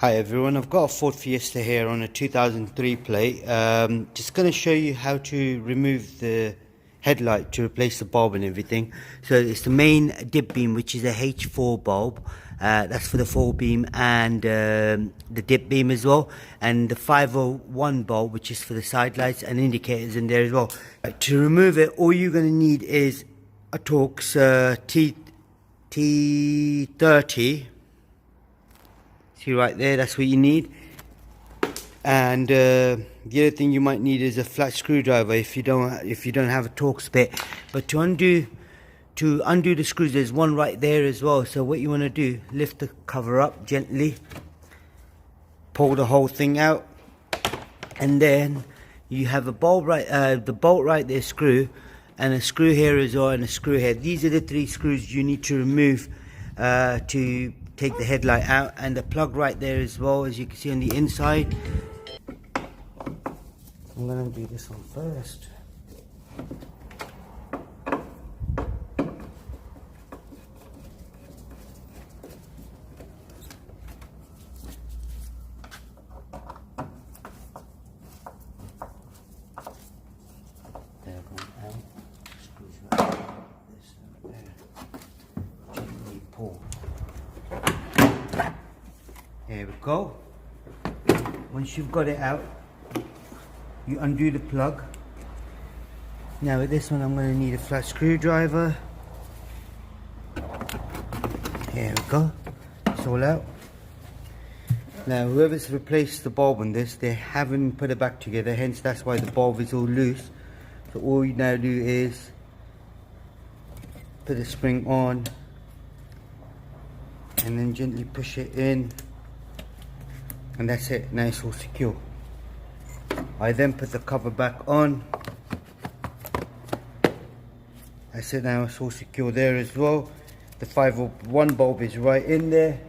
Hi everyone, I've got a Ford Fiesta here on a 2003 plate. Just going to show you how to remove the headlight to replace the bulb and everything. So it's the main dip beam, which is a H4 bulb. That's for the 4 beam and the dip beam as well. And the 501 bulb, which is for the side lights and indicators in there as well. To remove it, all you're going to need is a Torx T30. See right there, that's what you need. And the other thing you might need is a flat screwdriver if you don't have a Torx bit. But to undo the screws, there's one right there as well. So what you want to do, lift the cover up gently, pull the whole thing out, and then you have a bolt right there, screw, and a screw here as well, and a screw here. These are the 3 screws you need to remove to take the headlight out, and the plug right there as well, as you can see on the inside. I'm going to do this one first. They're going out. Screws right there. This right there. Gently pull. There we go. Once you've got it out, you undo the plug. Now with this one, I'm going to need a flat screwdriver. There we go. It's all out. Now whoever's replaced the bulb on this, they haven't put it back together, hence that's why the bulb is all loose. So all you now do is put the spring on and then gently push it in, and that's it. Now it's all secure. I then put the cover back on. That's it, now it's all secure there as well. The 501 bulb is right in there.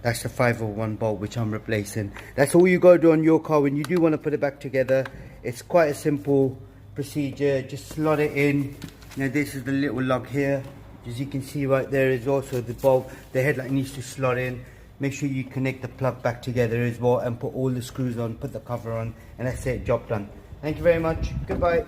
That's the 501 bulb which I'm replacing. That's all you got to do on your car when you do want to put it back together. It's quite a simple procedure. Just slot it in. Now this is the little lug here, as you can see right there as well. So the headlight needs to slot in. Make sure you connect the plug back together as well, and put all the screws on, put the cover on, and that's it, job done. Thank you very much. Goodbye.